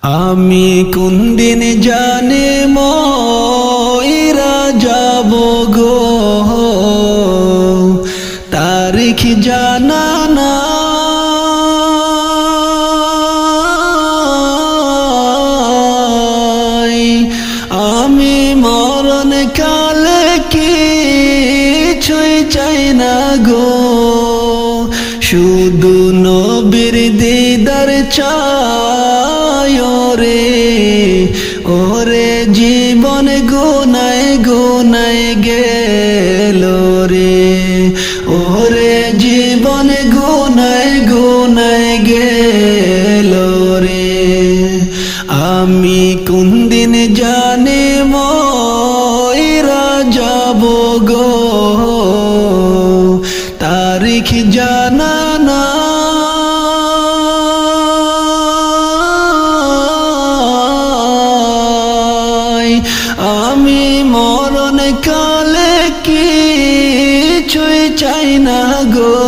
আমি কোন দিন জানি মইরা যাব গো, তারিখ জানা নাই। আমি মরণ কালে কিছুই চাই না গো, শুধু নবীর দিদার চাই রে। ওরে জীবন গুনায় গুনায় গেল রে, ওরে জীবন গুনায় গুনায় গেল রে। আমি কোন দিন জানি মইরা যাব গো, তারিখ জানা নাই। আমি মরণ কালে কিছুই চাই না গো,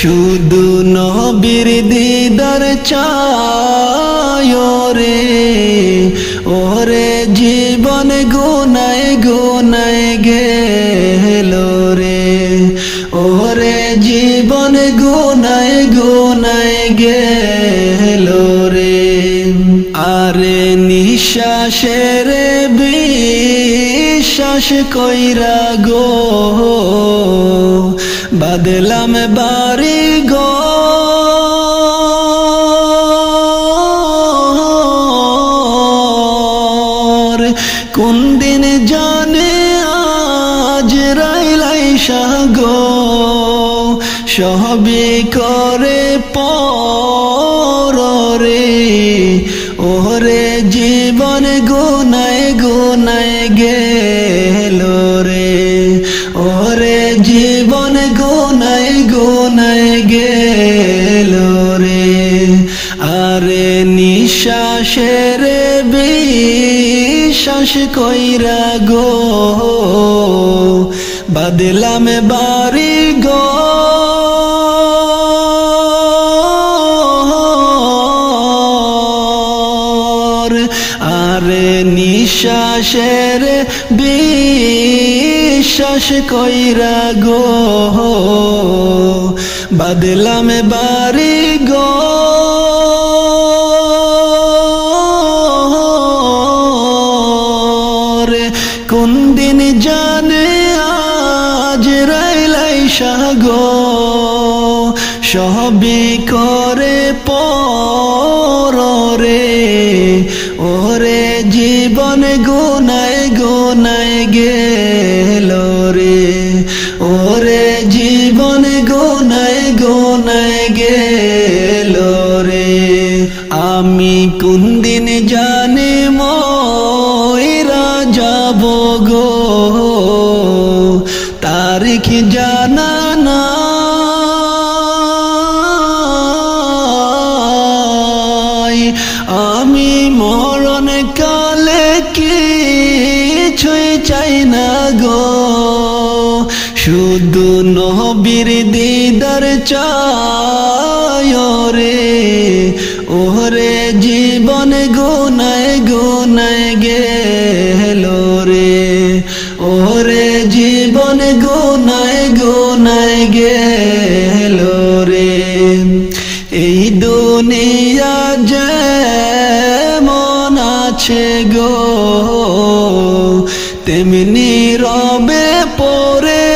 শুধু নবীর দিদার চাই রে। ওরে জীবন গুনায় গুনায় গেল রে, ওরে জীবন গুনায় গুনায় গেল রে। আরে নিঃশ্বাসের বিশ্বাস কইরা গো, বাদলাম বাড়ি গো। কোন দিন জানে আজ রাইলাই গো, সবে করে পর রে। ওরে জীবন গুনায় গুনায় গেল রে, ওরে জীবন গুনায় গুনায় গেল রে। আরে নিঃশ্বাসের বিশ্বাস কইরা গো, বাদলাম বাড়ি গো। আরে নিঃশ্বাসের বিশ্বাস কইরা গো, বাদলাম বাড়ি গো। কোন দিন জানে আজ রাইলাই গো, সবে করে পর রে। ওরে জীবন গুনায় গুনায় গেল রে, ওরে জীবন গুনায় গুনায় গেল রে। আমি কোন দিন জানি মইরা যাব গো, তারিখ জানা নাই। আমি মরণ কালে কিছুই চাই না গো, শুধু নবীর দিদার চাই রে। ওরে জীবন গুনায় গুনায় গেল রে, ওরে জীবন গুনায় গুনায় গেল রে। এই দুনিয়া যেমন আছে গো, তেমনি রবে পরে।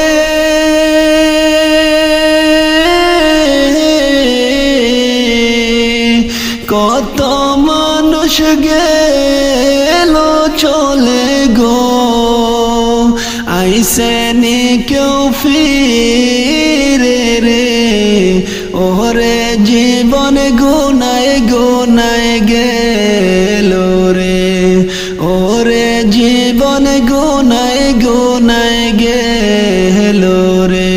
কত মানুষ গেল চলে গো, আইসেনি কেউ ফিরে রে। ওরে জীবন গুনায় গুনায় গেল রে, ওরে জীবন গুনায় গুনায় গেল রে।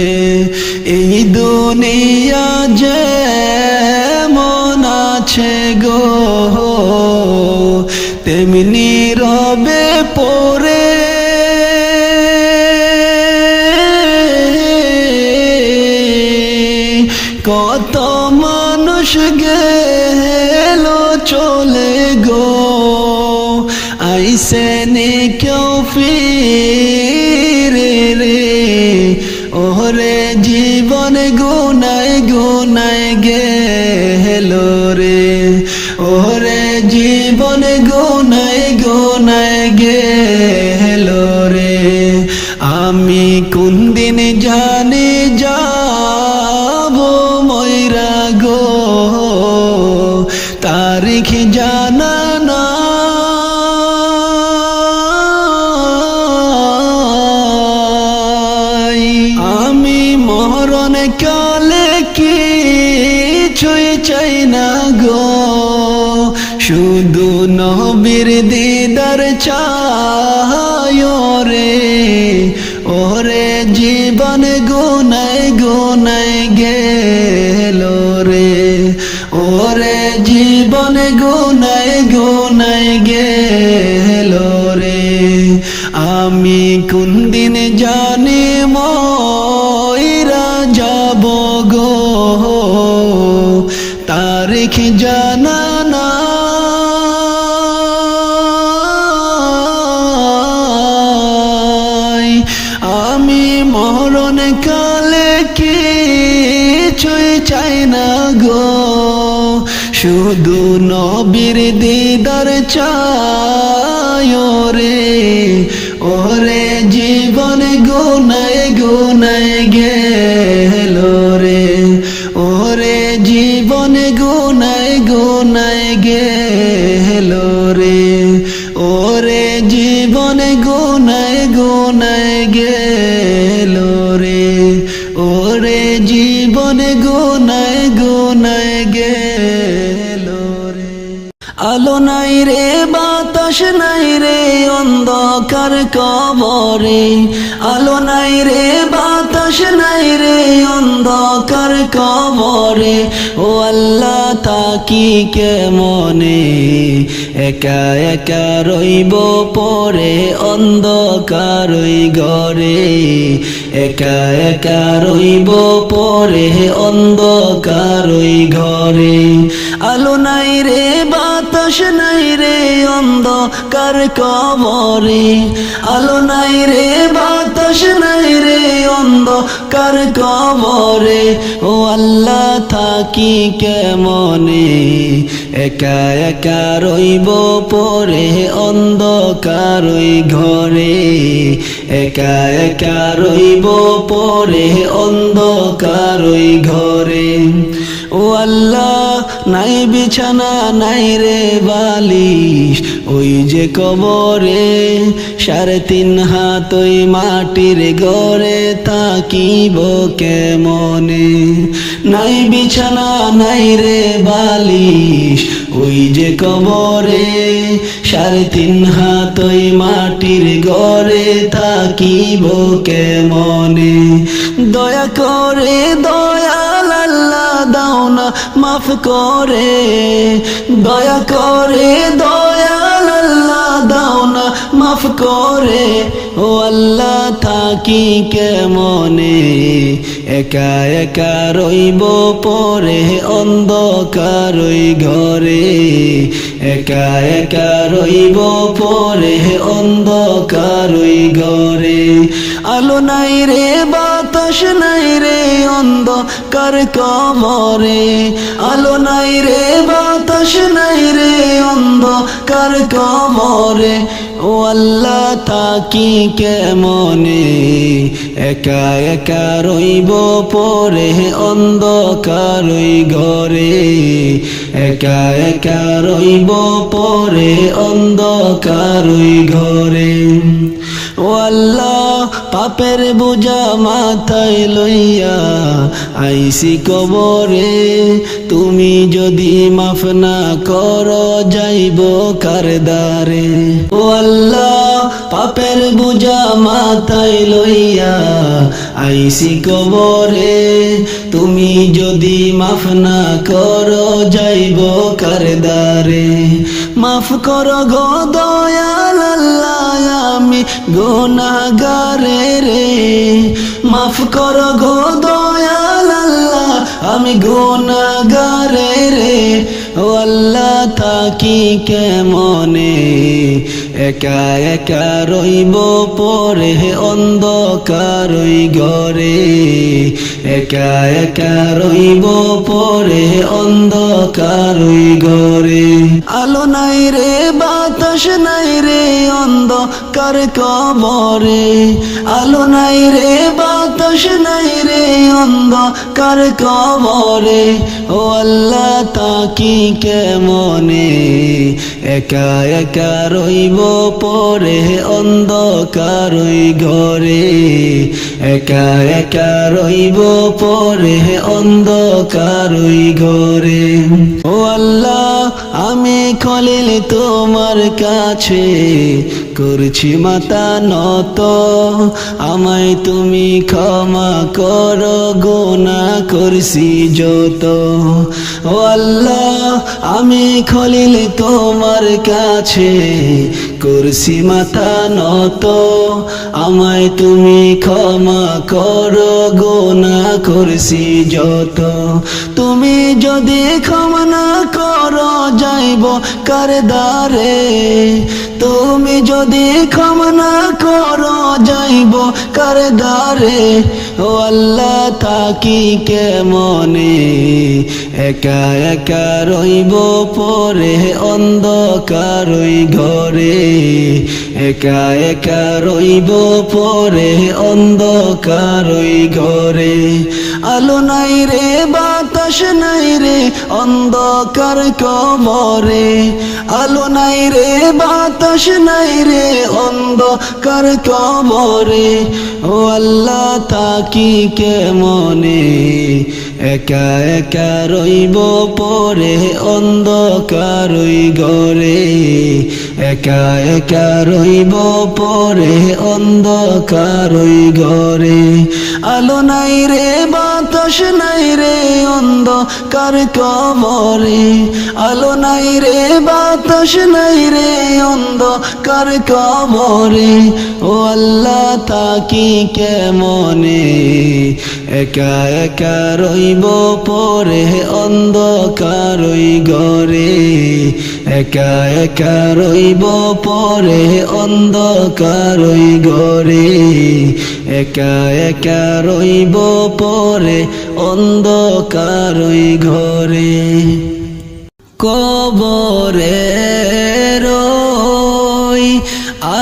এই দুনিয়া যেমন আছে গো, তেমনি রবে পরে। কত মানুষ গেল চলে চলে গো আইসে নে কেউ ফিরে রে ওরে জীবন গুনায় গুনায় গেল রে ওরে জীবন গুনায় গুনায় গেল রে আমি কোন দিন জানি যাব ময়রা গো তারিখ জানা নাই আমি মরণ কালে কিছুই চাই না গো শুধু নবীর দিদার চাই রে ওরে জীবন গুনায় গুনায় গেল রে ওরে জীবন গুনায় গুনায় গেল রে আমি কোন দিন জানি ময়রা যাব গো তারিখ জানা নাই আমি মরণ কালে কিছুই চাই না গো শুধু নবীর দিদার চাই রে ওরে জীবন গুনায় গুনায় গেল রে ওরে জীবন গুনায় গুনায় গেল রে ওরে জীবন গুনায় গুনায় গেল রে ওরে জীবন গুনায় গুনায় গেল রে আলো নাই রে বাতাস নাই রে অন্ধকার কবরে আলো নাই রে বাতাস নাই রে অন্ধকার কবরে ও আল্লাহ তাকি কেমনে একা একা রইব পরে অন্ধকার ওই ঘরে একা একা রইব পরে অন্ধকার ওই ঘরে আলো নাই রে বাতাস নাই রে অন্ধকার কবরে আলো নাই রে বাতাস নাই রে অন্ধকার কবরে ও আল্লাহ থাকি কেমনে একা একা রইব পরে অন্ধকার ওই ঘরে একা একা রইব পরে অন্ধকার ওই ঘরে ও আল্লাহ নাই বিছানা নাই রে বালিশ ওই যে কবরে 3.5 হাত ওই মাটির ঘরে থাকিব কেমনে নাই বিছানা নাই রে বালিশ ওই যে কবরে 3.5 হাত ওই মাটির ঘরে থাকিব কেমনে দয়া করে দয়াল আল্লাহ দাও না মাফ করে দয়া করে দয়াল আল্লাহ দাও না মাফ করে ও আল্লাহ থাকি কেমনে একা একা রইব পরে অন্ধকার ওই ঘরে একা একা রইব পরে অন্ধকার ওই ঘরে আলো নাই রে বাতাস নাই রে অন্ধকার কবরে আলো নাই রে বাতাস নাই রে অন্ধকার কবরে ও আল্লাহ থাকি কেমনে একা একা রইব পরে অন্ধকার ওই ঘরে একা একা রইব পরে অন্ধকার ওই ঘরে ও আল্লাহ পাপের বোঝা মাথায় লইয়া আইসি কবরে তুমি যদি মাফ না করো যাইব কারদারে ও আল্লাহ পাপের বোঝা মাথায় লইয়া আইসি কবরে তুমি যদি মাফ না করো যাইব কারদারে মাফ করো গো দয়াল আল্লাহ আমি গুনাহগারে রে মাফ করো গো দয়াল আল্লাহ আমি গুনাহগারে রে ও আল্লাহ থাকি কেমনে একা একা রইব পরে অন্ধকার ওই ঘরে একা একা রইব পরে অন্ধকার ওই ঘরে আলো নাই রে বাতাস নাই রে অন্ধকার কবরে আলো নাই রে বাতাস নাই রে অন্ধকার কবরে ও আল্লাহ তাকি কেমনে একা একা রইব পরে অন্ধকার ওই ঘরে একা একা রইব পরে অন্ধকার ওই ঘরে ও আল্লাহ আমি খলিল তোমার কাছে করছি মাথা নত আমায় তুমি ক্ষমা করো গুনাহ করছি যত ও আল্লাহ আমি খলিল তোমার কাছে করছি মাথা নত আমায় তুমি ক্ষমা করো গুনাহ করছি যত তুমি যদি ক্ষমা না করো যাইব কার দ্বারে তুমি যদি ক্ষমা না করো যাইব কার দ্বারে ও আল্লাহ থাকি কেমনে একা একা রইব পরে অন্ধকার ওই ঘরে একা একা রইব পরে অন্ধকার ওই ঘরে আলো নাই রে বাতাস নাই রে অন্ধকার কবরে আলো নাই রে বাতাস নাই রে অন্ধকার কবরে ও আল্লাহ থাকি কেমনে একা একা রইব পরে অন্ধকার ওই ঘরে একা একা রইব পরে অন্ধকার ওই ঘরে আলো নাই রে বাতাস নাই রে অন্ধকার কবরে আলো নাই রে বাতাস নাই রে অন্ধকার কবরে ও আল্লাহ থাকি কেমনে একা একা রইব পরে অন্ধকার ওই ঘরে একা একা রইব পরে অন্ধকার ওই ঘরে একা একা রইব পরে অন্ধকার ওই ঘরে কবরে রই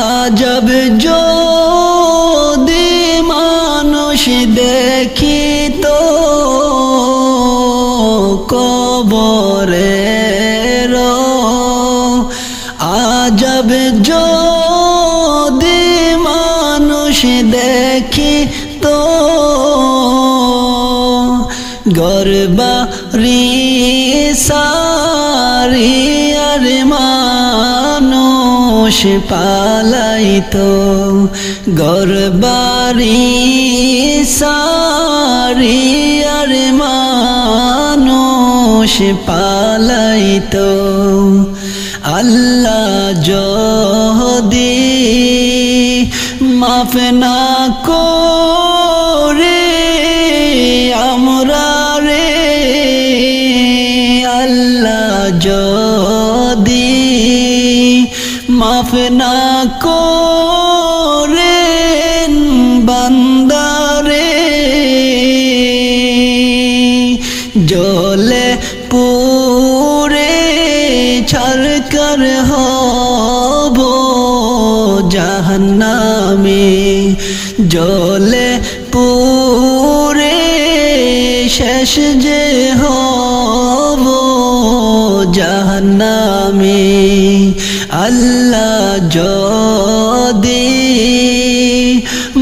আজব যদি মানুষ দেখিত কবরে আজব যদি মানুষ দেখিত গরবারি সারি আর মানুষ পালাইতো গরবারি সারি আর মানুষ পালাইতো আল্লাহ যদি মাফ না করে আমরা রে আল্লাহ যদি মাফ না করে বান্দারে জলে পুরে ছারকার হব জাহান্নামে জলে পুরে শেষ যে হব জাহান্নামে আল্লাহ যদি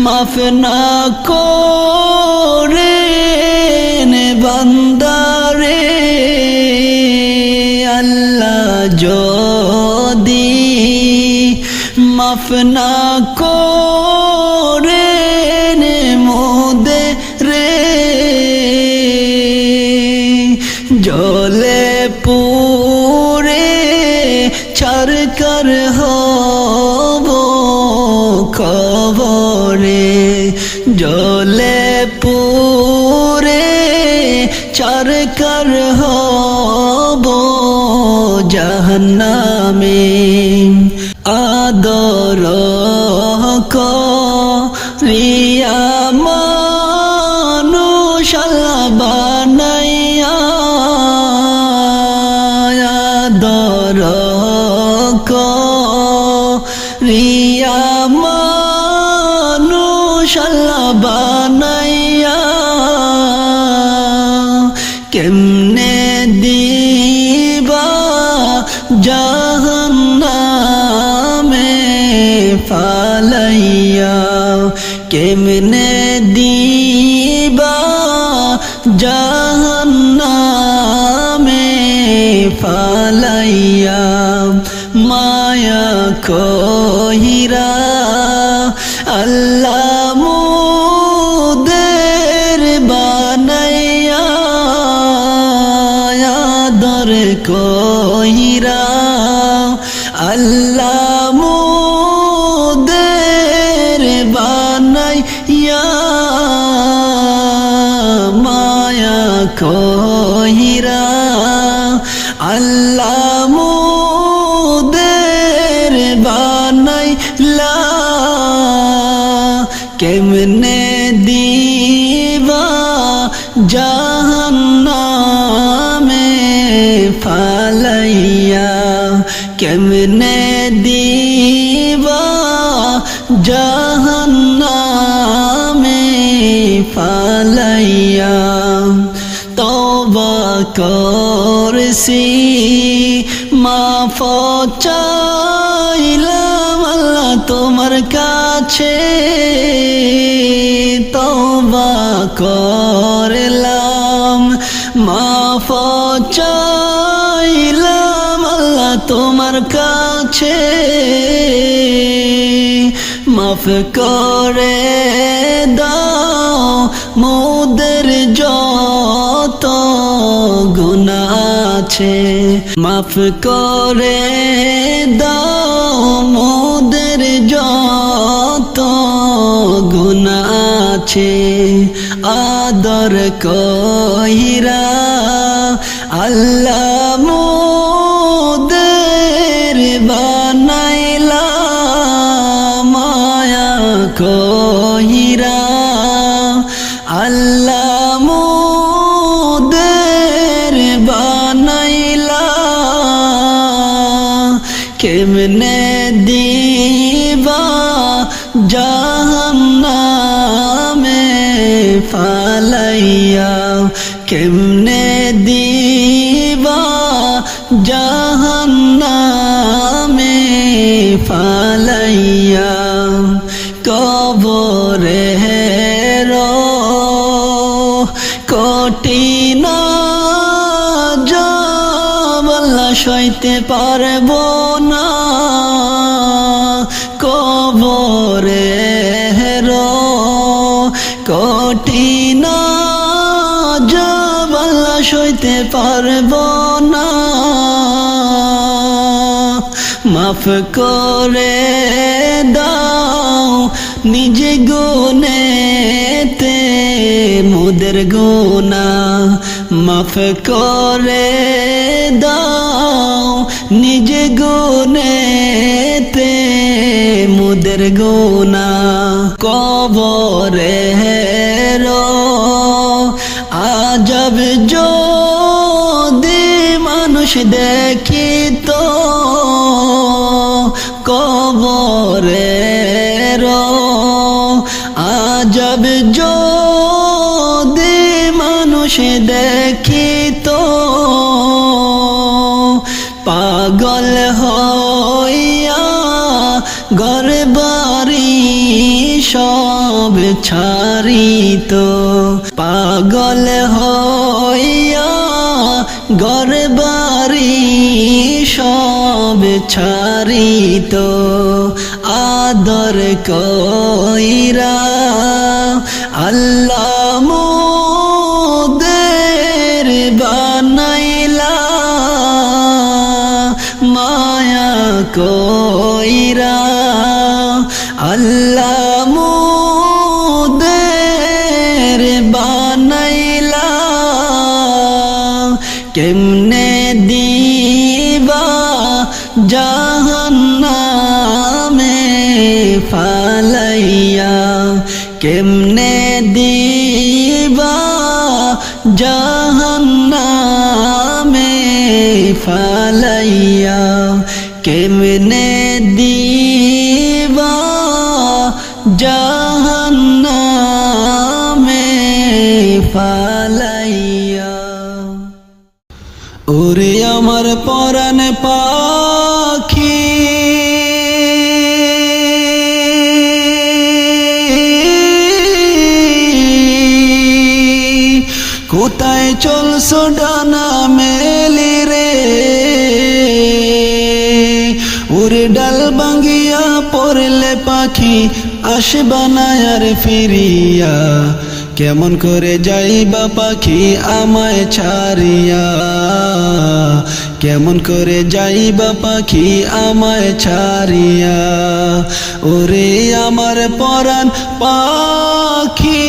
মাফ না করে বান্দারে আল্লাহ যদি মাফ না করে মোদে রে জলে পুরে ছারকার হব কবরে জলে চার কার হব জাহান্নামে আদর করিয়া মানুষ আল্লাহ বানাইয়া আদর করিয়া মানুষ আল্লাহ বানাইয়া কেমনে দিবা জাহান্নামে ফালাইয়া কেমনে দিবা জাহান্নামে ফালাইয়া মায়া কহিরা আল্লাহ মুদের বানাইয়া আদর কহিরা আল্লাহ মুদের বানাইয়া মায়া কহিরা আল্লাহ মুদের বানাইলা কেমনে দিবা জাহান্নামে ফালাইয়া কেমনে দিবা জাহান্নামে ফালাইয়া তওবা করছি মাফ চাইলাম আল্লাহ তোমার কাছে তওবা করলাম মাফ চাইলাম আল্লাহ তোমার কাছে মাফ করে দাও মোদের যত গুনাহ আছে মাফ করে দাও মোদের যত গুনাহ আছে আদর কইরা আল্লাহ মোদের বানাইলা মায়া কইরা আল্লাহ মোদের বানাইলা কেমনে দিবা জাহান্নামে ফালাইয়া কেমনে দিবা জাহান্নামে ফালাইয়া কবরে কঠিন জামালা সইতে পারবো না কবরে কঠিন জামালা সইতে পারবো না মাফ করে দাও নিজে গুনেতে মোদের গুনাহ মাফ করে দাও নিজে গুনেতে মোদের গুনাহ কবরে আজব যদি মানুষ দেখিত কবরে আজব যদি মানুষ দেখিত পাগল হইয়া ঘর বাড়ি সব ছাড়িত পাগল হইয়া ঘর বাড়ি সব ছাড়িত আদর কইরা আল্লাহ মোদের বানাইলা মায়া কইরা আল্লাহ মোদের বানাইলা কেমনে দিবা জাহান্নামে ফালাইয়া, কেমনে দিবা জাহান্নামে ফালাইয়া, কেমনে দিবা জাহান্নামে ফালাইয়া। ওরে আমার পরাণ পাখি কোথায় চলছো ডানা মেলি রে, ওরে ডাল ভাঙ্গিয়া পড়লে পাখি আসবা না আর ফিরিয়া, কেমন করে যাইবা পাখি আমায় ছাড়িয়া, কেমন করে যাইবা পাখি আমায় ছাড়িয়া। ওরে আমার পরাণ পাখি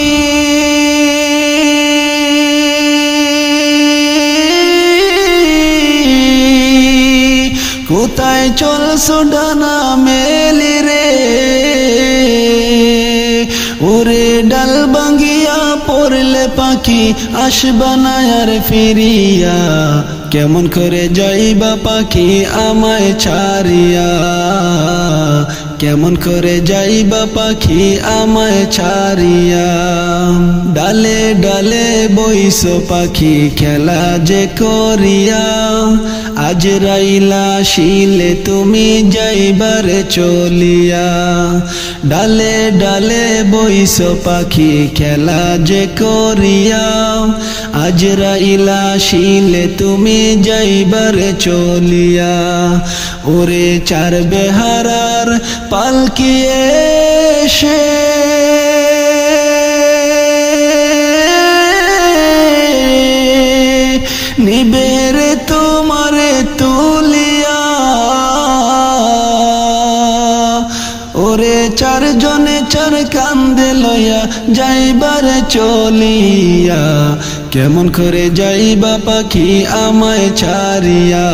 কোথায় চলছো ডানা মেলি রে, ওরে ডাল ভাঙ্গিয়া পড়লে পাখি আসবা না আর ফিরিয়া, কেমন করে যাইবা পাখি আমায় ছাড়িয়া, কেমন করে যাইবা পাখি আমায় ছাড়িয়া। ডালে ডালে বইসো পাখি খেলা যে করিয়া, আজরাইলা শিলে তুমি যাইবারে চলিয়া, ডালে ডালে বইসো পাখি খেলা যে করিয়া, আজরাইলা শিলে তুমি যাইবারে চলিয়া। ওরে চার বেহারার পালকি এসে নিবেরে তোমারে তুলিয়া, ওরে চারজনে চার কান্দে লইয়া যাইবারে চলিয়া, কেমন করে যাইবা পাখি আমায় ছাড়িয়া,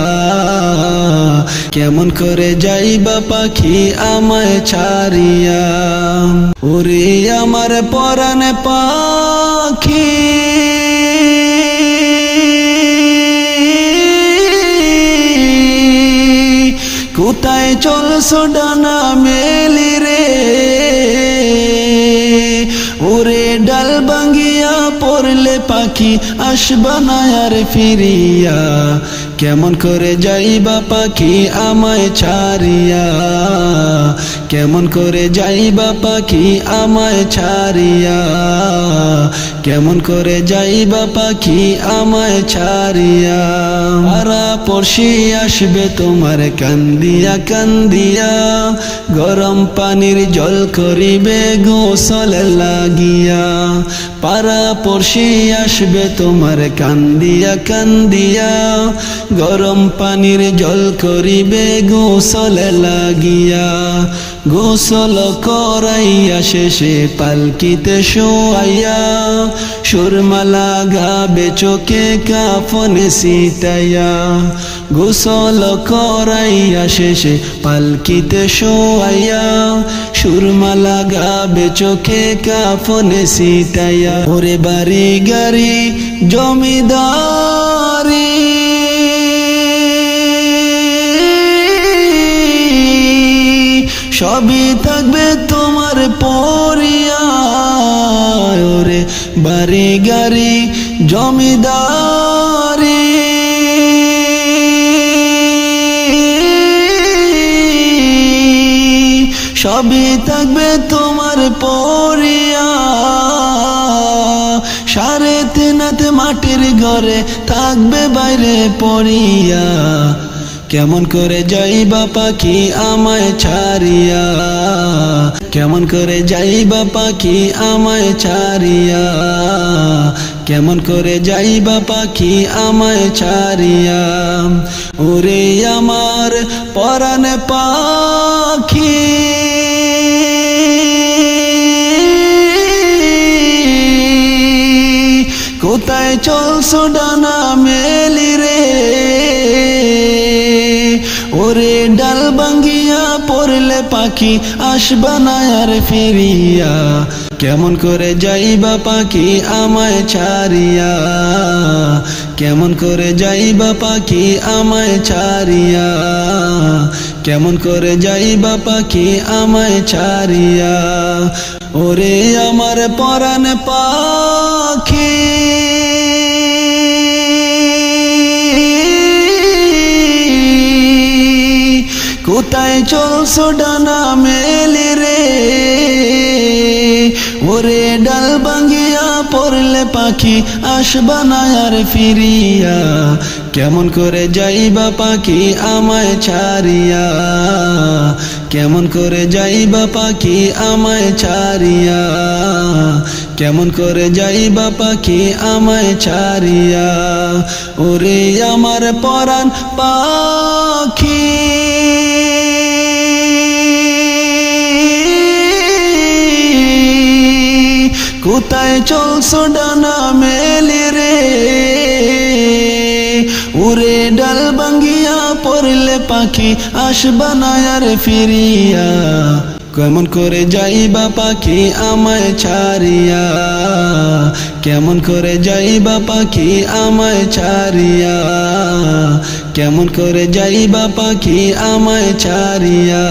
কেমন করে যাইবা পাখি আমায় ছাড়িয়া। ওরে আমার পরাণ পাখি কোথায় চলছো ডানা মেলি রে, ওরে ডাল ভাঙ্গিয়া পড়লে পাখি আসবা না আর ফিরিয়া, কেমন করে যাইবা পাখি আমায় ছাড়িয়া, কেমন করে যাইবা পাখি আমায় ছাড়িয়া, কেমন করে যাইবা পাখি আমায় ছাড়িয়া। পাড়া পড়শি আসবে তোমার কান্দিয়া কান্দিয়া, গরম পানির জল করিবে গোসল লাগিয়া, পাড়া পড়শি আসবে তোমার কান্দিয়া কান্দিয়া, গরম পানির জল করিবে গোসল লাগিয়া। গোসল করাইয়া শেষে পালকিতে শোয়াইয়া, সুরমা লাগাবে চোখে কাফনে সিটাইয়া, গোসল করাইয়া শেষে পালকিতে শোয়াইয়া, সুরমা লাগাবে চোখে কাফনে সিটাইয়া। ওরে বাড়ি গাড়ি জমিদারি সবই থাকবে তোমার পরিয়া, ওরে বাড়ি গাড়ি জমিদারি সবই থাকবে তোমার পরিয়া, সাড়ে তিন হাত মাটির ঘরে থাকবে বাইরে পড়িয়া, কেমন করে যাইবা পাখি আমায় ছাড়িয়া, কেমন করে যাইবা পাখি আমায় ছাড়িয়া, কেমন করে যাইবা পাখি আমায় ছাড়িয়া। ওরে আমার পরাণ পাখি কোথায় চলছো ডানা মেলি রে, ডাল ভাঙ্গিয়া পড়লে পাখি আসবা না আর ফিরিয়া, কেমন করে যাইবা পাখি আমায় ছাড়িয়া, কেমন করে যাইবা পাখি আমায় ছাড়িয়া, কেমন করে যাইবা পাখি আমায় ছাড়িয়া। ওরে আমার পরাণ পাখি কোথায় চলছো ডানা মেলে রে, ওরে ডাল ভাঙ্গিয়া পড়লে পাখি আসবা না আর ফিরিয়া, কেমন করে যাইবা পাখি আমায় ছাড়িয়া, কেমন করে যাইবা পাখি আমায় ছাড়িয়া, কেমন করে যাইবা পাখি আমায় ছাড়িয়া। ওরে আমার পরাণ পাখি কোথায় চলছো ডানা মেলে রে, উড়ে ডাল ভাঙ্গিয়া পড়লে পাখি আসবা না আর ফিরিয়া, কেমন করে যাইবা পাখি আমায় ছাড়িয়া, কেমন করে যাইবা পাখি আমায় ছাড়িয়া, কেমন করে যাইবা পাখি আমায় ছাড়িয়া,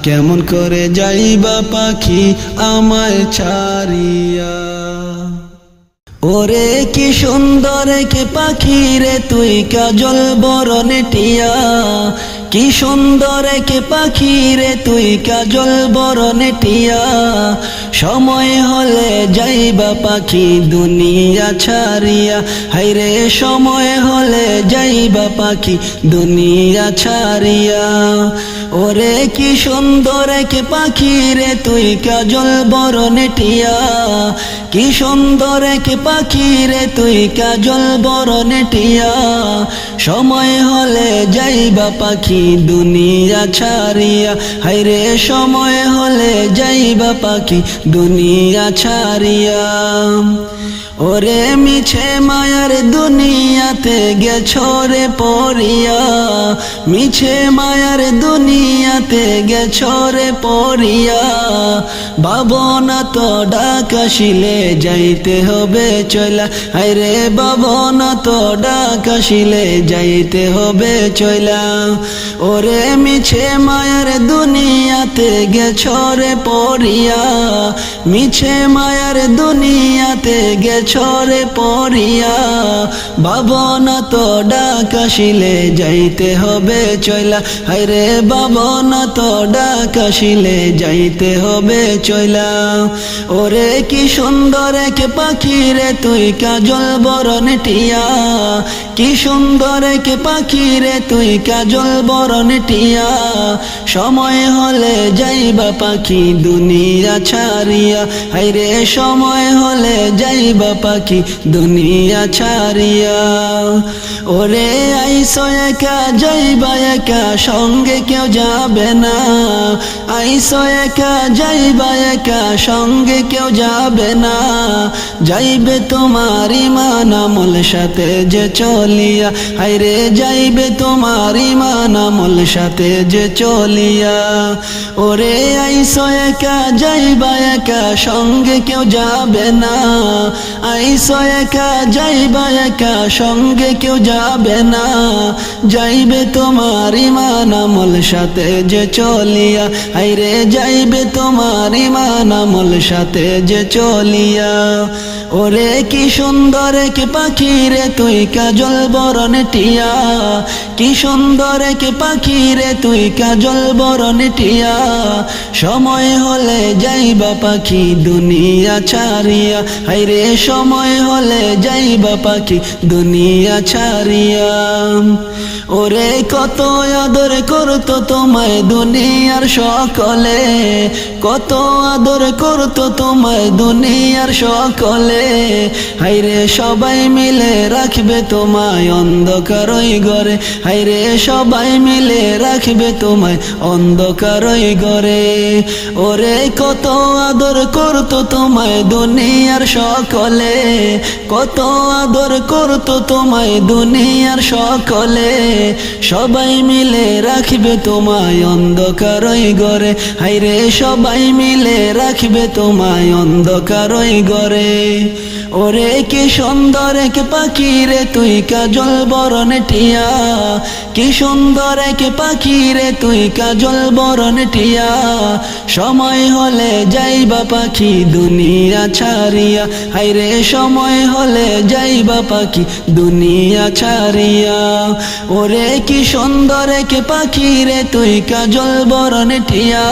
কেমন করে যাইবা পাখি আমায় ছাড়িয়া। ওরে কি সুন্দর কে পাখি রে তুই কাজল বরণে টিয়া, কি সুন্দর কে পাখি রে তুই কাজল বরণে টিয়া, সময় হলে যাইবা পাখি দুনিয়া ছাড়িয়া, হায়রে সময় হলে যাইবা পাখি দুনিয়া ছাড়িয়া। ওরে কি সুন্দর কে পাখি রে তুই কাজল বরণে টিয়া, কি সুন্দর কে পাখি রে তুই কাজল বরণে টিয়া, সময় হলে যাইবা পাখি দুনিয়া ছাড়িয়া, হায়রে সময় হলে যাইবা পাখি দুনিয়া ছাড়িয়া। ওরে মিছে মায়ার দুনিয়াতে গেছো রে পড়িয়া, মিছে মায়ার দুনিয়াতে গেছো রে পড়িয়া, ভাবনা তো ডাক আসিলে যাইতে হবে চইলা, হায়রে ভাবনা তো ডাক আসিলে যাইতে হবে চইলা। ওরে মিছে মায়ার দুনিয়াতে গেছো রে পড়িয়া, মিছে মায়ার দুনিয়াতে গেছো রে পড়িয়া, ভাবনা তো ডাক আসিলে যাইতে হবে চইলা, হায়রে ভাবনা তো ডাক আসিলে যাইতে হবে চইলা। ওরে কি সুন্দর কে পাখি রে তুই কাজল বরণে টিয়া, কি সুন্দর কে পাখি রে তুই কাজল বরণে টিয়া, সময় হলে যাইবা পাখি দুনিয়া ছাড়িয়া, হায়রে সময় হলে যাইবা পাখি দুনিয়া ছাড়িয়া। ওরে আইসো একা যাইবা একা সঙ্গে কেউ যাবে না, আইসো একা যাইবা একা সঙ্গে কেউ যাবে না, যাইবে তোমার ইমান আমল সাথে যে চলিয়া, হায়রে যাইবে তোমার ইমান আমল সাথে যে চলিয়া। ওরে আইসো একা যাইবা একা সঙ্গে কেউ যাবে না, আইসো একা যাইবা একা সঙ্গে কেউ যাবে না, যাইবে তোমার ইমান আমল সাথে যে চলিয়া, হায়রে যাইবে তোমার ইমান আমল সাথে যে চলিয়া। ওরে কি সুন্দর কে পাখি রে তুই কাজল বরণে টিয়া, কি সুন্দর কে পাখি রে তুই কাজল বরণে টিয়া, সময় হলে যাইবা পাখি দুনিয়া ছাড়িয়া, হায়রে সময় হলে যাইবা পাখি দুনিয়া ছাড়িয়া। ওরে কত আদর করতো তোমায় দুনিয়ার সকলে, কত আদর করতো তোমায় দুনিয়ার সকলে, হায়রে সবাই মিলে রাখবে তোমায় অন্ধকারই ঘরে, হায়রে সবাই মিলে রাখবে তোমায় অন্ধকারই ঘরে। ওরে কত আদর করতো তোমায় দুনিয়ার সকলে, কত আদর করতো তোমায় দুনিয়ার সকলে, সবাই মিলে রাখবে তোমায় অন্ধকার ওই ঘরে, হায়রে সবাই মিলে রাখবে তোমায় অন্ধকার ওই ঘরে। ওরে কি সুন্দর এক পাখি রে তুই কাজল বরণ টিয়া, কি সুন্দর এক পাখি রে তুই কাজল বরণ টিয়া। সময় হলে যাইবা পাখি দুনিয়া ছাড়িয়া, হায়রে সময় হলে যাইবা পাখি দুনিয়া ছাড়িয়া। ওরে কি সুন্দর এক পাখি রে তুই কাজল বরণ টিয়া,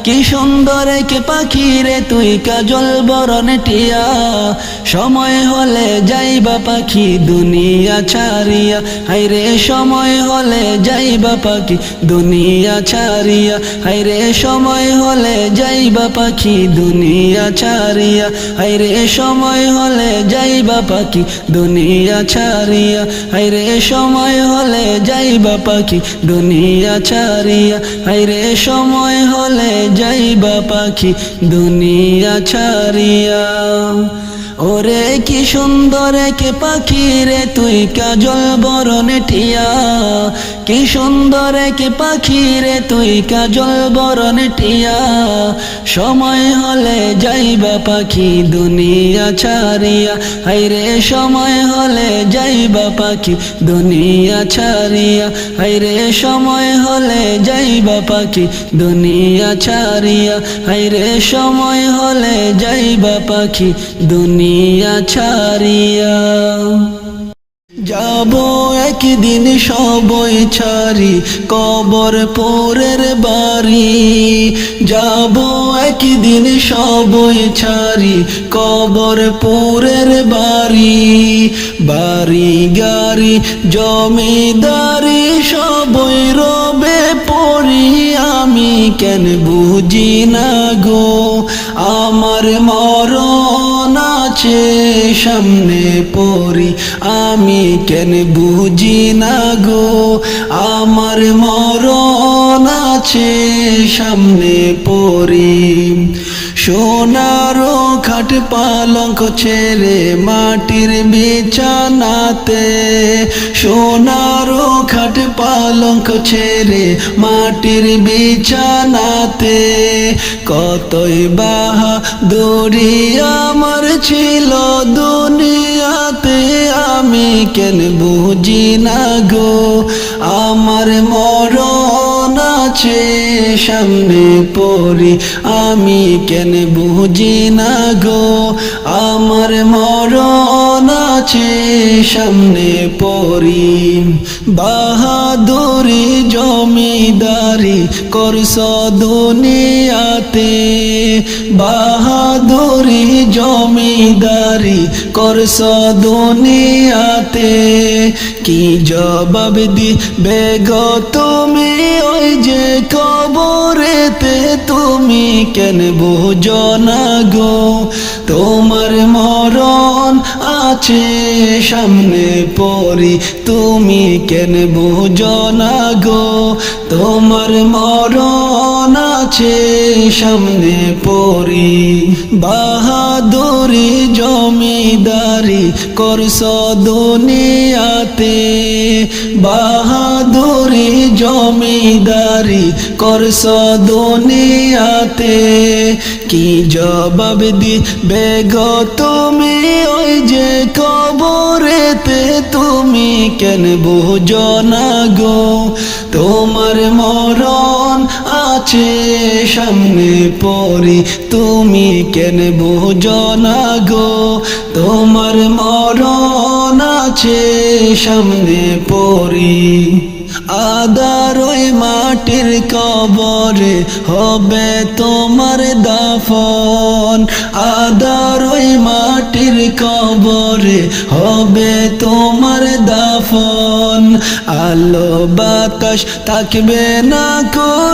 কি সুন্দর এক পাখি রে তুই কাজল বরণ টিয়া। সময় হলে যাইবা পাখি দুনিয়া ছাড়িয়া, হায়রে সময় হলে যাইবা পাখি দুনিয়া ছাড়িয়া, হায়রে সময় হলে যাইবা পাখি দুনিয়া ছাড়িয়া, হায়রে সময় হলে যাইবা পাখি দুনিয়া ছাড়িয়া, হায়রে সময় হলে যাইবা পাখি দুনিয়া ছাড়িয়া, হায়রে সময় হলে যাইবা পাখি দুনিয়া ছাড়িয়া। ওরে কি সুন্দর এক পাখি রে তুই কাজল বরণ টিয়া, কি সুন্দর এক পাখি রে তুই কাজল বরণ টিয়া। সময় হলে যাইবা পাখি দুনিয়া ছাড়িয়া, হায়রে সময় হলে যাইবা পাখি দুনিয়া ছাড়িয়া, হায়রে সময় হলে যাইবা পাখি দুনিয়া ছাড়িয়া, হায়রে সময় হলে যাইবা পাখি দুনিয়া ছাড়িয়া। যাবো একদিন সবই ছাড়ি কবর পরের বাড়ি, যাবো একদিন সবই ছাড়ি কবর পরের বাড়ি। বাড়ি গাড়ি জমিদারি সবই রবে পড়ি, আমি কেন বুঝি না গো আমার মরণ আছে সামনে পড়ি, আমি কেন বুঝি না গো আমার মরণ আছে সামনে পড়ি। সোনারও খাট পালঙ্ক ছেড়ে মাটির বিছানাতে, সোনারও খাট পালঙ্ক ছেড়ে মাটির বিছানাতে। কতই বাহাদুরি আমার ছিল দুনিয়াতে, আমি কেন বুঝি না গো আমার মরণ আছে সামনে পড়ি, আমি কেন বুঝি না গো আমার মরণ আছে সামনে পড়ি। বাহাদুরি জমিদারি করছ দুনিয়াতে, বাহাদুরি জমিদারি করছ দুনিয়াতে। কি জবাব দিবে গো তুমি ওই যে কবরেতে, তুমি কেন বুঝো না গো তোমার মরণ আছে সামনে পড়ি, তুমি কেন বুঝো না গো তোমার মরণ আছে সামনে পড়ি। বাহাদুরি জমিদারি করছ দুনিয়াতে, বাহাদুরি জমিদারি করছ দুনিয়াতে। কি জবাব দিবে গো তুমি ওই যে কবরেতে, তুমি কেন বুঝো না গো তোমার মরণ আছে সামনে পড়ি, তুমি কেন বুঝো না গো তোমার মরণ আছে সামনে পড়ি। আদার ওই মাটির কবরে হবে তোমার দাফন, আদার ওই মাটির কবরে হবে তোমার দাফন। আলো বাতাস থাকবে না,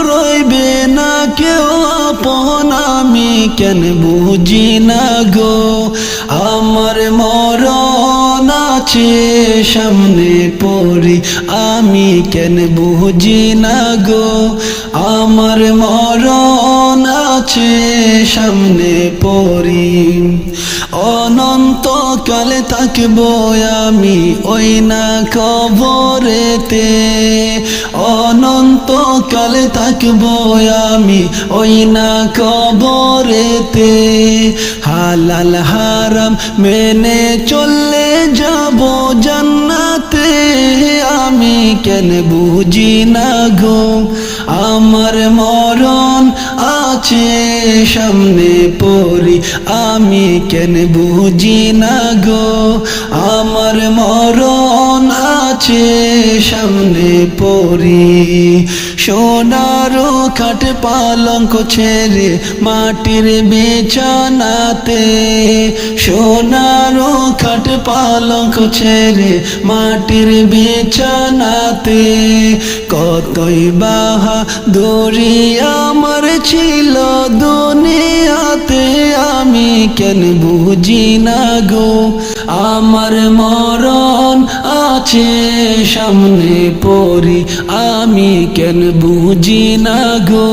রইবে না কেউ আপন, আমি কেন বুঝি না গো আমার মরণ আছে সামনে পড়ি, আমি কেন বুঝি না গো আমার মরণ আছে সামনে পরি অনন্তকালে থাকবো আমি ওই না কবরেতে অনন্তকালে থাকবো আমি ওই না কবরেতে হালাল হারাম মেনে চললে যাব জান্নাতে আমি কেন বুঝি না গো আমার মরণ আছে সামনে পরি আমি কেন বুঝি না গো আমার মরণ আছে সামনে পরি সোনারও খাট পালঙ্ক ছেড়ে মাটির বিছানাতে সোনারও খাট পালঙ্ক ছেড়ে মাটির বিছানাতে কতই বাহাদুরি আমার ছিল দুনিয়াতে আমি কেন বুঝি না গো আমার মরণ আছে সামনে পরি আমি কেন বুঝি না গো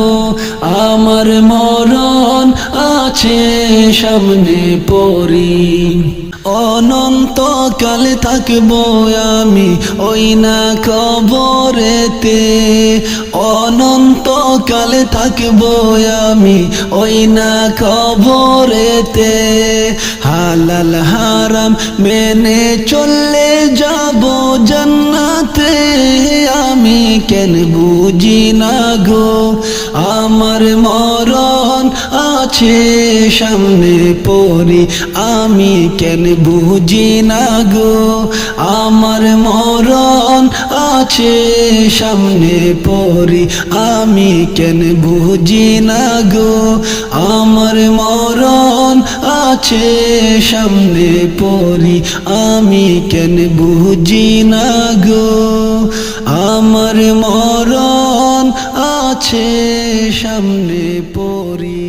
আমার মরণ আছে সামনে পরি অনন্তকালে থাকবো আমি ওই না কবরেতে অনন্তকালে থাকবো আমি ওই না কবরেতে হালাল হারাম মেনে চললে যাব জান্নাতে আমি কেন বুঝি না গো আমার মরণ আছে সামনে পরি আমি কেন বুঝি না গো আমার মরণ আছে সামনে পরি আমি কেন বুঝি না গো আমার মরণ আছে সামনে পরি আমি কেন বুঝি না গো আমার মরণ আছে সামনে পরি।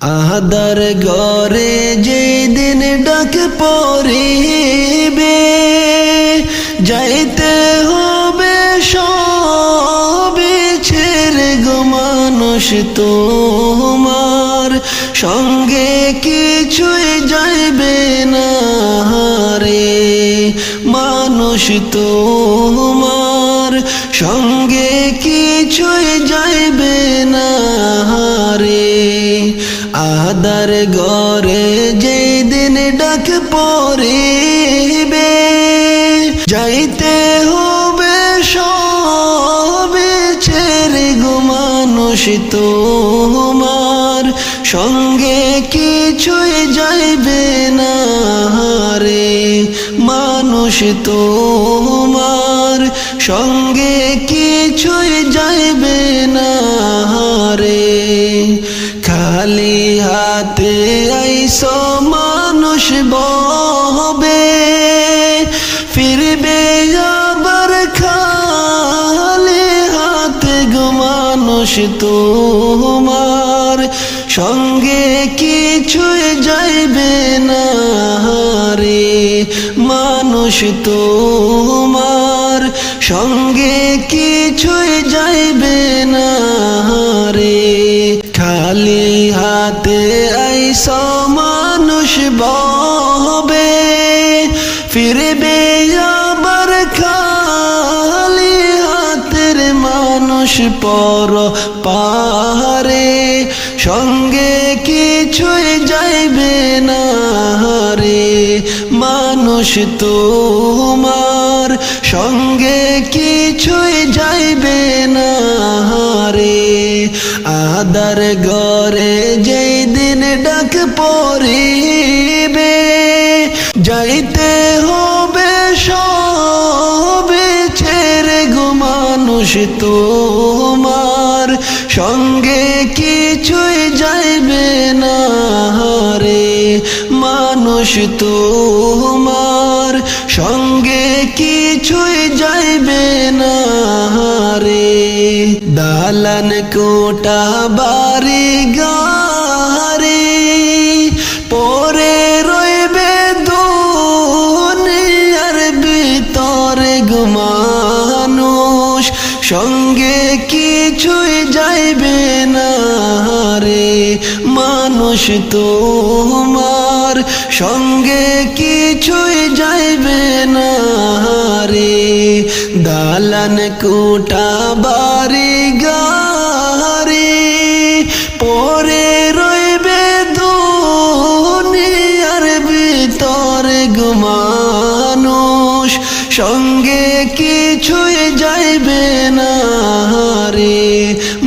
আহাদার ঘরে যেদিন ডাক পড়িবে যাইতে হবে সবে ছেড়ে গো মানুষ তোমার সঙ্গে কিছুই যাইবে না রে মানুষ তোমার সঙ্গে কিছুই যাইবে না রে আহাদার ঘরে যেদিন ডাক পড়িবে যাইতে হবে সবে ছেড়ে গো মানুষ তোমার সঙ্গে কিছুই যাইবে না রে মানুষ তোমার সঙ্গে কিছুই যাইবে না রে খালি হাতে আইসো মানুষ ববে ফিরবে আবার খালি হাতে গো মানুষ তোমার সঙ্গে কিছুই যাইবে না রে মানুষ তোমার সঙ্গে কিছুই যাইবে না রে খালি হাতে আইসো মানুষ ববে ফিরবে আবার খালি হাতের মানুষ পর পারে সঙ্গে কিছুই যাইবে না রে মানুষ তোমার সঙ্গে কিছুই যাইবে না রে আহাদার ঘরে যেদিন ডাক পড়িবে যাইতে হবে সবে ছেড়ে গো মানুষ তোমার সঙ্গে কিছুই যাইবে না রে মানুষ তোমার সঙ্গে কিছুই যাইবে না রে দালান কোটা বাড়ি গাড়ি পরে রইবে দুনিয়ার ভিতরে গো মানুষ সঙ্গে কিছুই যাইবে না রে মানুষ তোমার সঙ্গে কিছুই যাইবে না রে দালান কোটা বাড়ি গাড়ি পরে রইবে দুনিয়ার ভিতরে গো মানুষ সঙ্গে কিছুই যাইবে না রে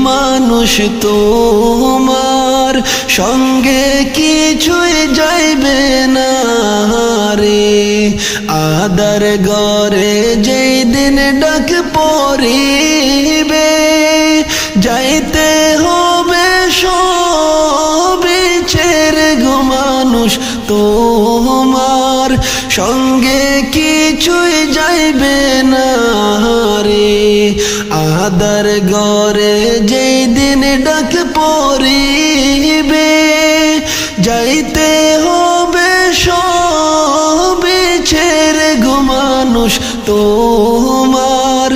মানুষ তোমার সঙ্গে কিছুই যাইবে না রে আহাদার ঘরে যেদিন ডাক পড়িবে যাইতে হবে সবে ছেড়ে গো মানুষ তোমার সঙ্গে কিছুই যাইবে না রে আহাদার ঘরে যেদিন ডাক পড়িবে যাইতে হবে সবে ছেড়ে গো মানুষ তোমার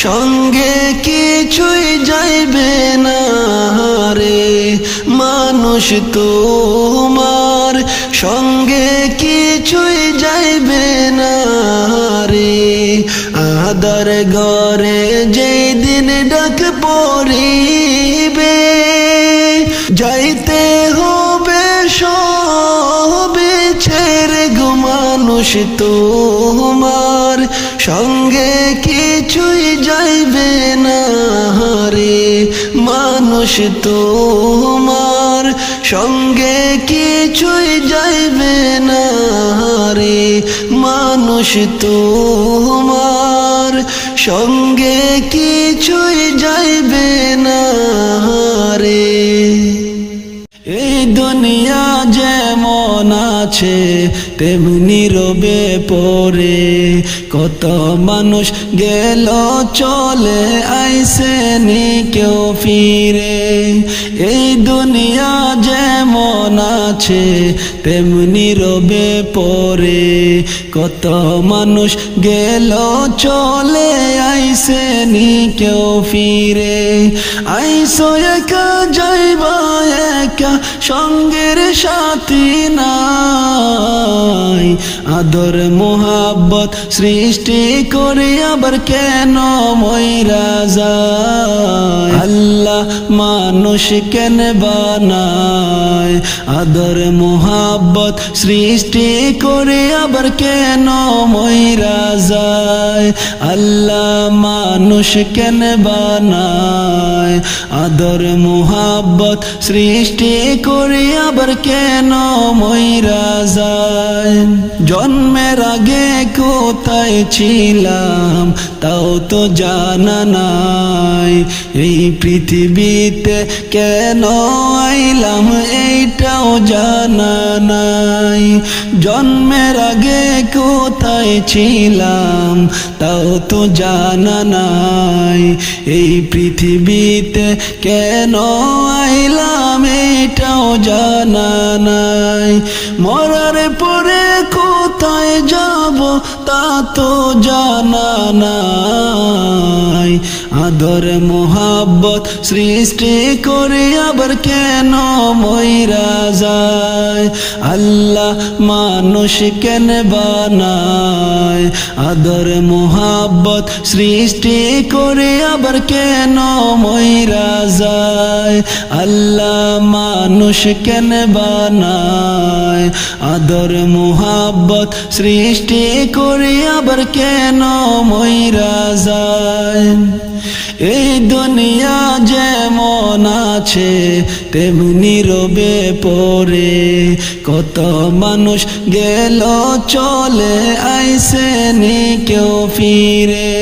সঙ্গে কিছুই যাইবে না রে মানুষ তোমার সঙ্গে কিছুই যাইবে না রে আহাদার ঘরে যেদিন ডাক পড়িবে যাইতে হবে সবে ছেড়ে গো মানুষ তোমার সঙ্গে কিছুই যাইবে না রে মানুষ তোমার সঙ্গে কিছুই যাইবে না রে মানুষ তোমার সঙ্গে কিছুই যাইবে না রে এই দুনিয়া যেমন আছে তেমনি রবে পরে কত মানুষ গেল চলে আইসে নি কেউ ফিরে এই দুনিয়া যেমন আছে তেমনি রবে পরে কত মানুষ গেল চলে আইসে নি কেউ ফিরে আইসো একা যাইবা একা সঙ্গের সাথী নাই আদর মোহাব্বত সৃষ্টি করে আবার কেন মইরা যায় আল্লাহ মানুষ কেন বানায় আদর মোহাব্বত সৃষ্টি করে আবার কেন মইরা যায় আল্লাহ মানুষ কেন বানায় আদর মোহাব্বত সৃষ্টি করে আবার কেন মইরা যায় জন্মের আগে কোথায় ছিলাম তাও তো জানা নাই এই পৃথিবীতে কেন আইলাম এইটাও জানা নাই জন্মের আগে কোথায় ছিলাম তাও তো জানা নাই এই পৃথিবীতে কেন আইলাম এইটাও জানা নাই মরার পরে কোথায় যাব তা তো জানা নাই আদর মোহাব্বত সৃষ্টি করে আবার কেন মইরা যায় আল্লাহ মানুষ কেন বানায় আদর মোহাব্বত সৃষ্টি করে আবার কেন মইরা যায় আল্লাহ মানুষ কেন বানায় আদর মোহাব্বত সৃষ্টি করে আবার কেন মইরা যায় এই দুনিয়া যেমন আছে তেমনি রবে পরে কত মানুষ গেল চলে আইসে নি কেউ ফিরে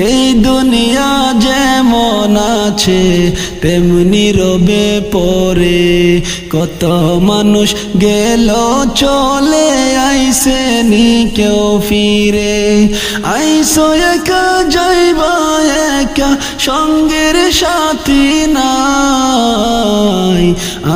এই দুনিয়া যেমন আছে তেমনি রবে পরে কত মানুষ গেল চলে আইসে নি কেউ ফিরে আইসো একা যাইবা একা সঙ্গের সাথী নাই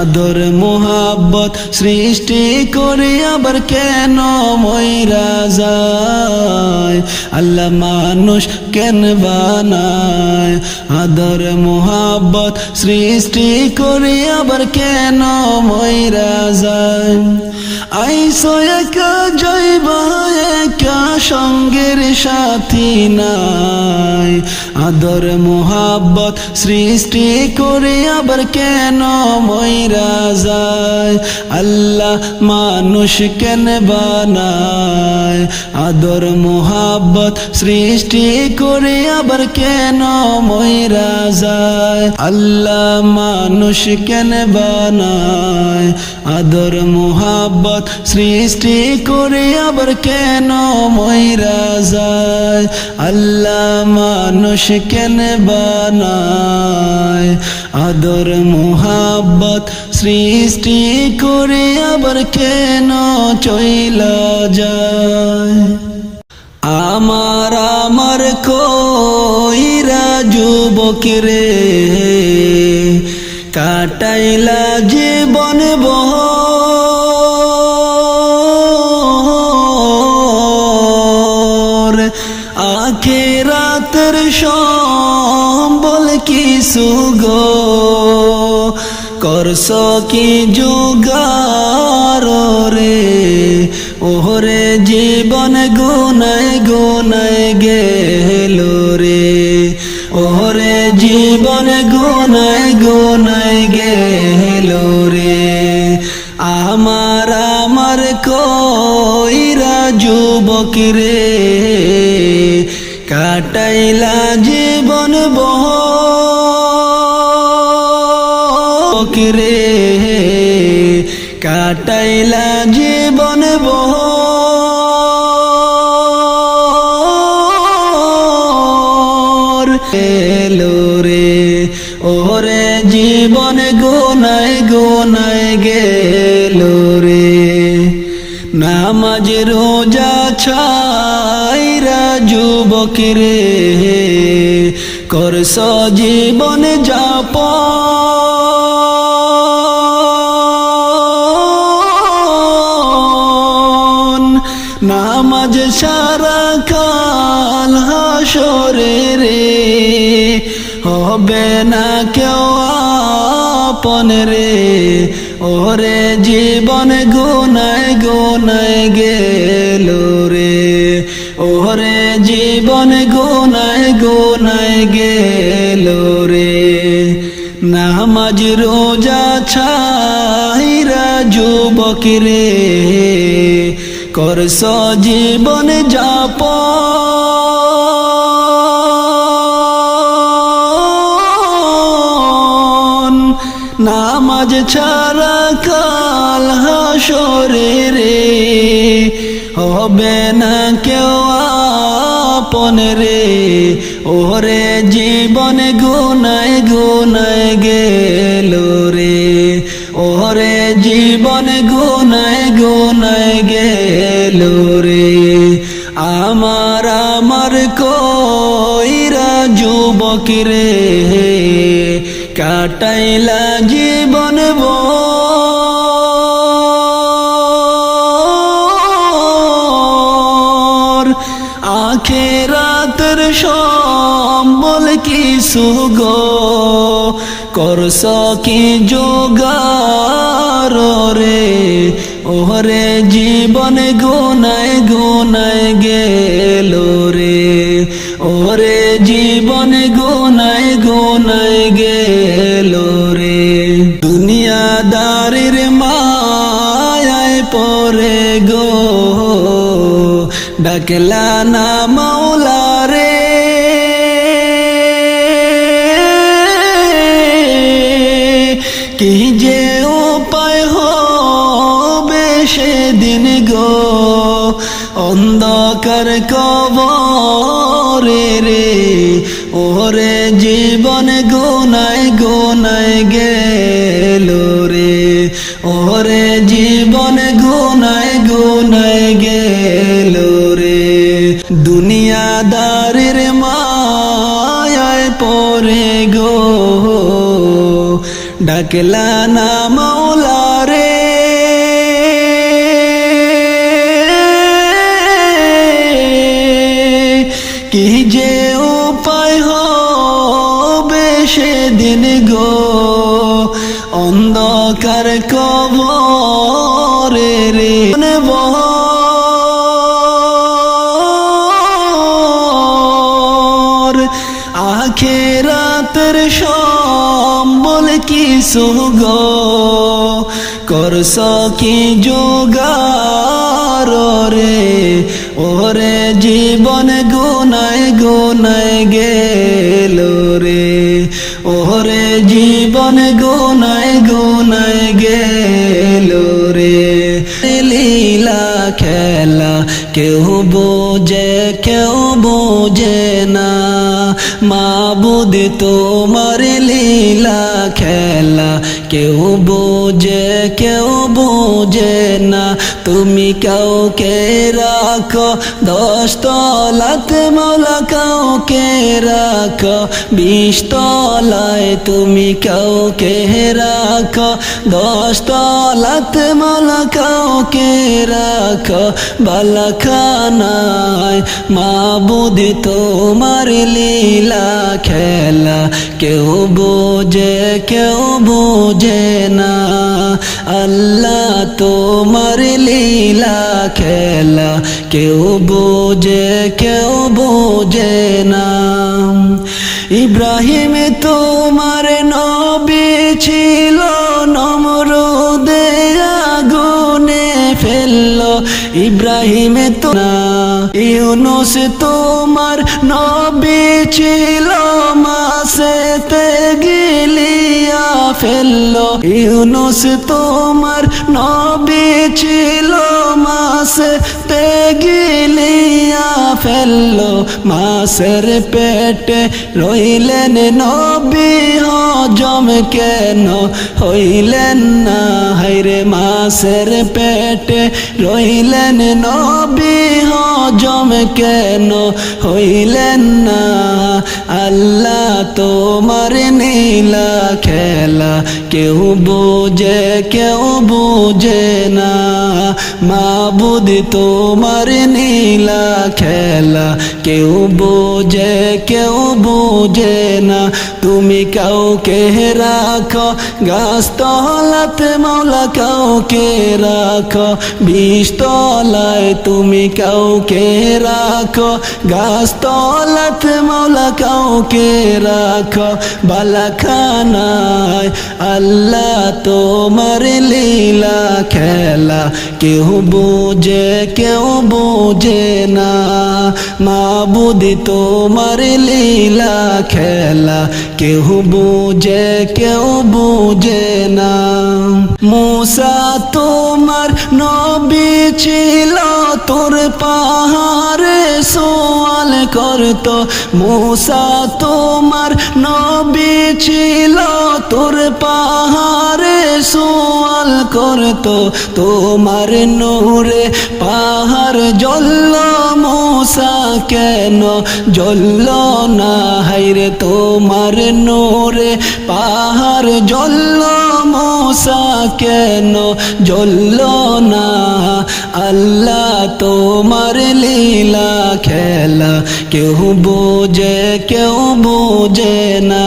আদর মোহাব্বত সৃষ্টি করে আবার কেন মইরা যায় আল্লাহ মানুষ কেন বানায় আদর মোহাব্বত সৃষ্টি করে আবার কেন মইরা যায় আইসো একা যাইবা একা সঙ্গের সাথী নাই আদর মোহাব্বত সৃষ্টি করে আবার কেন মইরা যায় আল্লাহ মানুষ কেন বানায় আদর মোহাব্বত সৃষ্টি করে আবার কেন মইরা যায় আল্লাহ মানুষ কেন বানায় আদর মোহাব্বত সৃষ্টি করে আবার কেন মইরা যায় আল্লাহ মানুষ কেন বানায় আদর মোহাব্বত সৃষ্টি করে আবার কেন চইলা যায় আমার কইরা যুবক রে কাটাইলা জীবন বহর আখিরাতের সম্বল কিছু গো করছ কি জোগাড় রে ওহরে জীবন গুনায় গুনায় গেল রে ওহরে জীবন গুনায় গুনায় গেল রে আমার কইরা যুবক রে কাটাইলা জীবন বহর রে কাটাইলা জীবন বহর এলো রে ওরে জীবন গুনায় গুনায় গেল রে নামাজ রোজা ছাইরা যুবক রে করছ জীবন যাপন নামাজ সারা কাল হাসরে রে হবে না কেউ আপন রে ওরে জীবন গুনায় গুনায় গেল রে ওরে জীবন গুনায় গুনায় গেল রে নামাজ রোজা ছাইরা যুবক রে করছ জীবন যাপন নামাজ ছাড়া কাল হাসরে রে হবে না কেউ আপন রে ওরে জীবন গুনায় গুনায় গেল রে ওরে জীবন গুনায় গুনায় গেল রে আমার কইরা যুবক রে কাটাইলা জীবন ভর আখিরাতের সম্বল কিছু গো করছ কি জোগাড় রে ওরে জীবন গুনায় গুনায় গেল রে ওরে জীবন গুনায় গুনায় গেল রে দুনিয়াদারির মায়ায় পড়ে গো ডাকলা না মাওলা রে কি যে উপায় হবে সেদিন গো অন্ধকার কবরে রে ওরে জীবন গুনায় গুনায় গেল রে ওরে জীবন গুনায় গুনায় গেল রে দুনিয়াদারির মায়ায় পড়ে গো ডাকলা না মাওলা রে কি যে উপায় হবে সেদিন গো অন্ধকার কবরে রে আখিরাতের সম্বল কিছু গো করছ কি জোগাড় রে ওরে জীবন গুনায় গুনায় গেল রে ওরে জীবন গুনায় গুনায় গেল রে লীলা খেলা কেউ বোঝে না মাবুদ তোমার লীলা খেলা কেউ বোঝে না তুমি কাউকে রাখো 10 তলাত মাওলা কাউকে রাখো 20 তলায় তুমি কাউকে রাখো 10 তলাত মাওলা কাউকে রাখো বালাখানায় মাবুদ তোমার লীলা খেলা কেউ বোঝে না আল্লাহ তোমার লীলা খেলা কেউ বোঝে না ইব্রাহিম তোমার নবী ছিল নমরুদে আগুনে ফেললো ইব্রাহিম তো না ইউনুস তোমার নবী ছিল মাছেতে গিলিয়া ফেললো। ইউনুস তোমার নবী ছিল, মাছেতে গিলিয়া ফেললো। মাছের পেটে রইলেন নবী, হজম কেন হইলেন না? হায়রে মাছের পেটে রইলেন নবী, হজম কেন হইলেন না? আল্লাহ তোমার নীলা খেলা কেউ বোঝে কেউ বোঝে না। মাবুদ তোমার নীলা খেলা কেউ বোঝে কেউ বোঝে না। তুমি কাউকে রাখো গাছতলাতে মাওলা, কাউকে রাখো বিষতলায়। তুমি কাউকে রাখো গাছতলাতে মাওলা, কাউকে রাখো বালাখানায়। আল্লাহ তোমার লীলা খেলা কেউ বোঝে কেউ বোঝে না। মাবুদ তোমার লীলা খেলা কেউ বোঝে কেউ বোঝে না। মূসা তোমার নবী ছিল, তোর পাহাড়ে সওয়াল করতো। মূসা তোমার নবী ছিল, তোর পাহাড়ে সওয়াল করতো। তোমার নূরে পাহাড় জ্বলল, মূসা কেন জ্বলল না? হায়রে তোমার নূরে পাহাড় জ্বলল, মূসা কেন জ্বলল না? আল্লাহ তোমার লীলা খেলা কেউ বোঝে কেউ বোঝে না।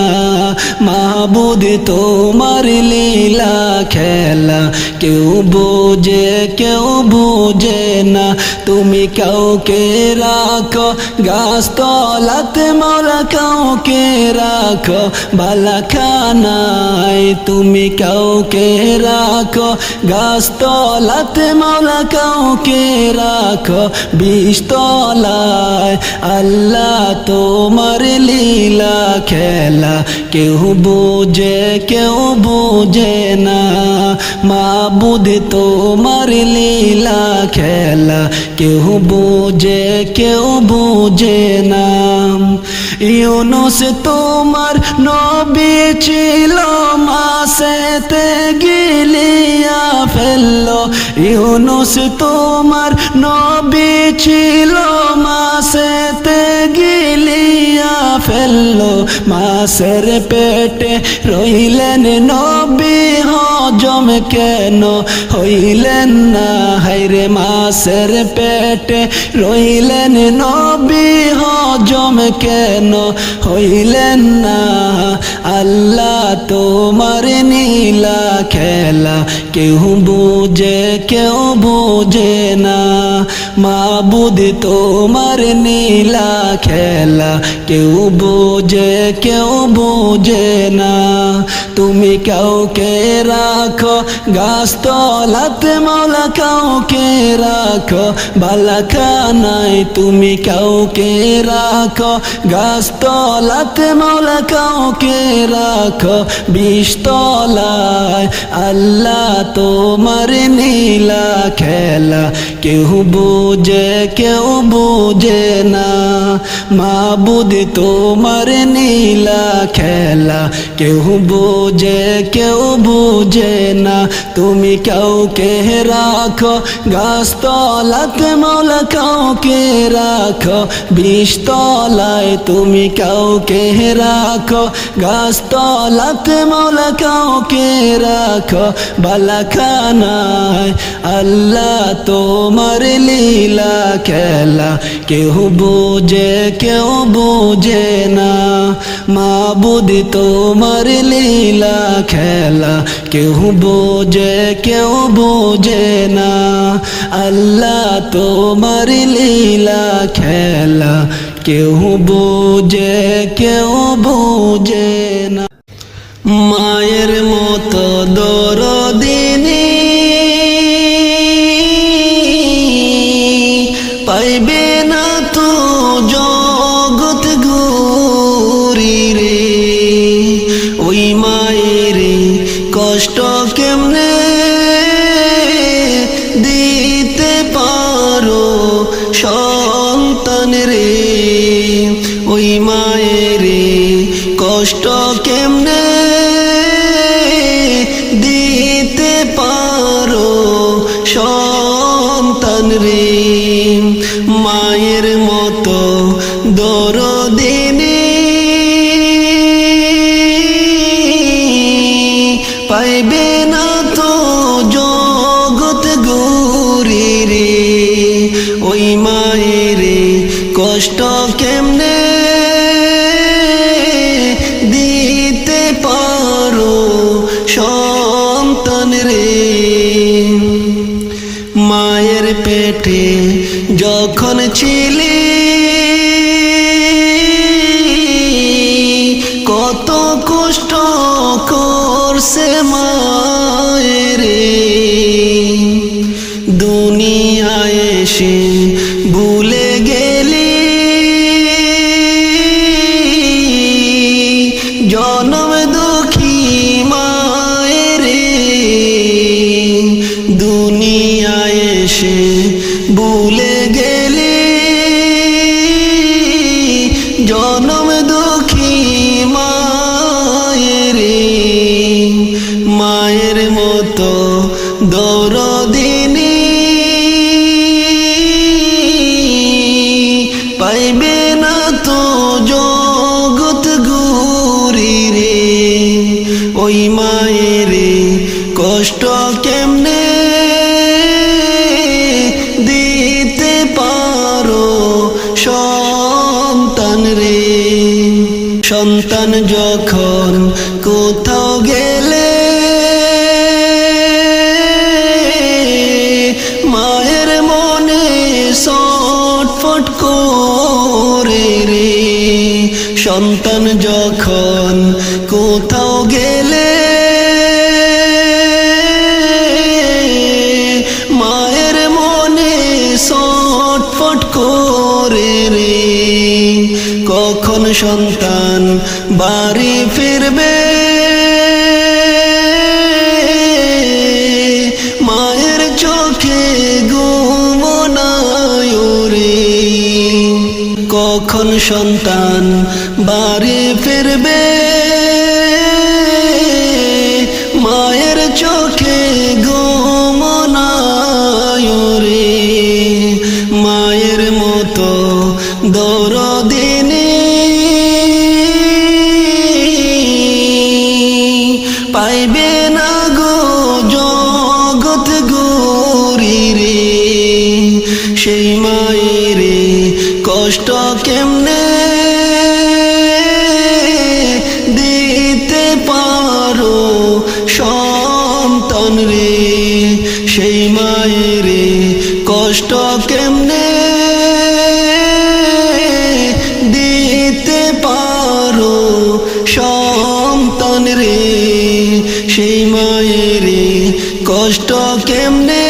মাবুদ তোমার লীলা খেলা কেউ বোঝে কেউ বোঝে না। তুমি কাউকে রাখো গাছতলাতে মাওলা, কাউকে রাখো বালাখানায়। তুমি কাউকে রাখো গাছতলাতে মাওলা, কাউকে রাখো বিষতলায়। আল্লাহ তোমার লীলা খেলা কেউ বোঝে কেউ বোঝে না। মাবুদ তোমার লীলা খেলা কেউ বোঝে কেউ বোঝে না। ইউনুস তোমার নবী ছিল, মাছেতে গিলিয়া ফেললো। ইউনুস তোমার নবী ছিল, মাছেতে গিলিয়া ফেললো। মাছের পেটে রইলেন নবী, হজম কেন হইলেন না? হায়রে মাছের পেটে রইলেন নবী, হজম কেন হইলেন না? আল্লাহ তোমার নীলা খেলা কেউ বোঝে কেউ বোঝে না। মাবুদ তোমার নীলা খেলা কেউ বোঝে কেউ বোঝে না। তুমি কাউকে রাখো গাছতলাতে মাওলা, কাউকে রাখো বালাখানায়। তুমি কাউকে রাখো গাছতলাতে মাওলা, কাউকে রাখো বিষতলায়। আল্লাহ তোমার নীলা খেলা কেউ বোঝে কেউ বোঝে না। মাবুদ তোমার নীলা খেলা কেউ বোঝে কেউ বোঝে না। তুমি কাউকে রাখো গাছতলাতে মাওলা, কাউকে রাখো বিষতলায়। তুমি কাউকে রাখো গাছতলাতে মাওলা, কাউকে রাখো বালাখানায়। আল্লাহ তোমার লীলা খেলা কেউ বোঝে কেউ বোঝে না। মাবুদ তোমার লীলা খেলা কেউ বোঝে কেউ বোঝে না। আল্লাহ তোমার লীলা খেলা কেউ বোঝে কেউ বোঝে না। মায়ের মতো দরদিনী পাইবে না তো জগৎ ঘুরি রে। ওই মায়ের ওই মায়েরে কষ্ট কেমনে দিতে পারো সন্তান রে মায়ের মতো দরদিনী পাইবে না তো জগৎ গৌরী রে ওই মায়েরে কষ্ট কেমনে দিতে পারো সন্তান রে মায়ের পেটে যখন ছিলি কত কষ্ট করছে মায়েরে দুনিয়ায় এসে ভুলে গেলি জনম দুঃখী মায়েরে দুনিয়ায় এসে ভুলে গেলি জনম দুঃখী মায়েরে মায়ের মতো দরদিনী পাইবে না তো জগৎ গৌরী রে ওই মায়েরে কষ্ট কেমনে দিতে পারো সন্তান রে সন্তান যখন কোথাও গেলে মায়ের মনে ছটফট করে রে সন্তান যখন কোথাও গেলে মায়ের মনে ছটফট করে রে কখন সন্তান বাড়ি ফিরবে মায়ের চোখে ঘুম নাই রে কখন সন্তান বাড়ি ফিরবে মায়ের চোখে ঘুম নাই রে মায়ের মতো দরদিনী পাইবে না গো জগৎ গৌরী রে সেই মায়েরে কষ্ট কেমনে দিতে পারো সন্তান রে সেই মায়েরে কষ্ট কেমনে দিতে পারো সন্তান রে সেই মায়েরে কষ্ট কেমনে